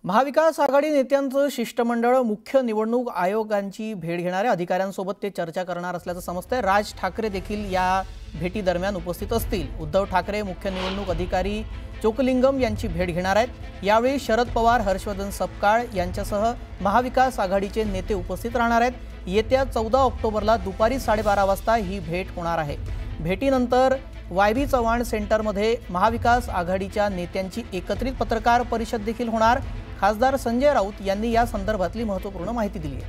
महाविकास आघाडी नेत्यांचं शिष्टमंडळ मुख्य निवडणूक आयोगांची भेट घेणाऱ्या अधिकाऱ्यांसोबत ते चर्चा करणार असल्याचं समजतंय। राज ठाकरे देखील या भेटी दरम्यान उपस्थित असतील। उद्धव ठाकरे मुख्य निवडणूक अधिकारी चोकलिंगम यांची भेट घेणार आहेत। यावेळी शरद पवार, हर्षवर्धन सपकाळ यांच्यासह महाविकास आघाडीचे नेते उपस्थित राहणार आहेत। येत्या 14 ऑक्टोबरला दुपारी 12:30 वाजता ही भेट होणार आहे। भेटीनंतर वायबी चव्हाण सेंटरमध्ये महाविकास आघाडीच्या नेत्यांची एकत्रित पत्रकार परिषद देखील होणार। खासदार संजय राऊत यांनी या संदर्भातली महत्त्वपूर्ण माहिती दिली आहे।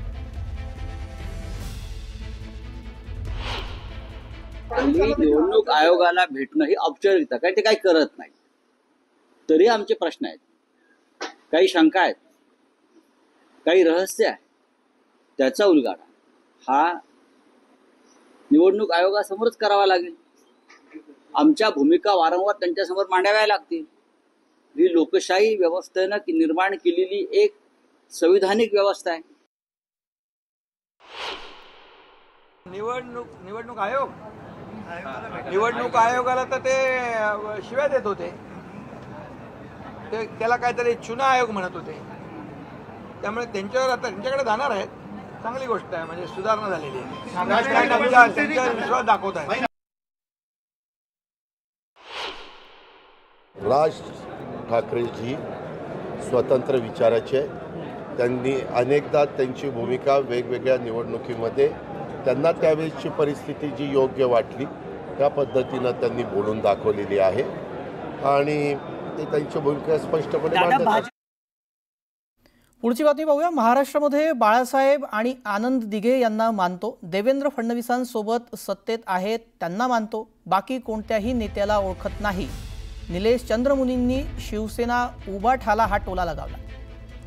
निवडणूक आयोगाला भेटणं ही औपचारिकता, कारण ते काही करत नाही। तरी आमचे प्रश्न आहेत, काही शंका आहेत, काही रहस्य आहे, त्याचा उलगडा हा निवडणूक आयोगासमोरच करावा लागेल। आमच्या भूमिका वारंवार त्यांच्यासमोर मांडाव्या लागतील। ही लोकशाही व्यवस्थेनं निर्माण केलेली एक संविधानिक व्यवस्था आहे। निवडणूक आयोगाला तर ते शिव्या देत होते, ते त्याला काहीतरी चुना आयोग म्हणत होते। त्यामुळे त्यांच्यावर आता त्यांच्याकडे जाणार आहेत, चांगली गोष्ट आहे, म्हणजे सुधारणा झालेली आहे। त्यांच्यावर विश्वास दाखवत आहे। राज ठाकरेजी स्वतंत्र विचाराचे आहे। त्यांनी अनेकदा त्यांची भूमिका वेगवेगळ्या निवडणुकीमध्ये त्यांना त्यावेळेची परिस्थिती जी योग्य वाटली त्या पद्धतीनं त्यांनी बोलून दाखवलेली आहे आणि ते त्यांची भूमिका स्पष्टपणे मांडतात। पुढची बातमी पाहूया। महाराष्ट्रामध्ये बाळासाहेब आणि आनंद दिघे यांना मानतो, देवेंद्र फडणवीसांसोबत सत्तेत आहेत त्यांना मानतो, बाकी कोणत्याही नेत्याला ओळखत नाही। निलेश चंद्रमुनींनी शिवसेना उभाठाला हा टोला लगावला।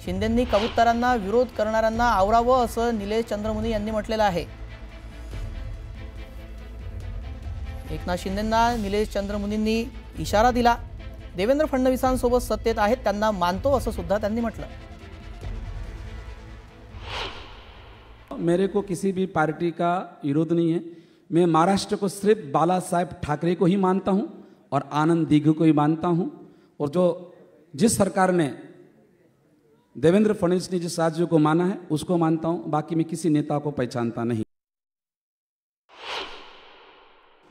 शिंदेंनी कबूतरांना विरोध करणाऱ्यांना आवरावं असं निलेश चंद्रमुनी यांनी म्हटलेलं आहे। एकनाथ शिंदेंना निलेश चंद्रमुनींनी इशारा दिला। देवेंद्र फडणवीसांसोबत सत्तेत आहेत त्यांना मानतो असं सुद्धा त्यांनी म्हटलं। मेरे को किसी भी पार्टी का विरोध नहीं है। मैं महाराष्ट्र को सिर्फ बाला साहेब ठाकरे को ही मानता हूं और आनंद दिघे को ही मानता हूं, और जिस सरकार ने देवेंद्र फडणवीस ने जिस राज्य को माना है उसको मानता हूं। बाकी मैं किसी नेता को पहचानता नहीं।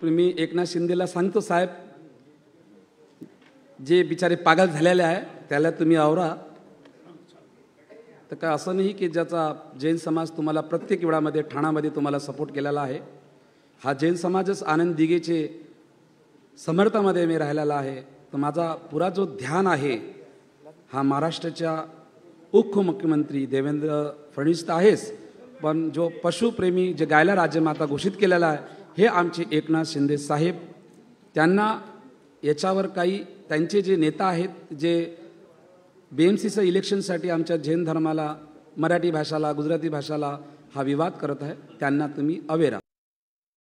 मी एकनाथ शिंदेला सांगतो, साहेब जे बिचारे पागल झालेले आहे त्याला तुम्ही आवरा। तर काय असं नाही की ज्याचा जैन समाज तुम्हाला प्रत्येक वेळामध्ये ठाण्यामध्ये तुम्हाला सपोर्ट केलेला आहे। हा जैन समाजच आनंद दिघेचे समर्थामध्ये मी राहिलेला आहे। तर माझा पुरा जो ध्यान आहे हा महाराष्ट्राच्या उपमुख्यमंत्री देवेंद्र फडणवीस तर आहेच, पण जो पशुप्रेमी जे गायला राज्यमाता घोषित केलेला आहे हे आमचे एकनाथ शिंदे साहेब। त्यांना याच्यावर काही त्यांचे जे नेता आहेत जे BMCचं इलेक्शनसाठी आमच्या जैन धर्माला, मराठी भाषाला, गुजराती भाषाला हा विवाद करत आहे, त्यांना तुम्ही अवेरा।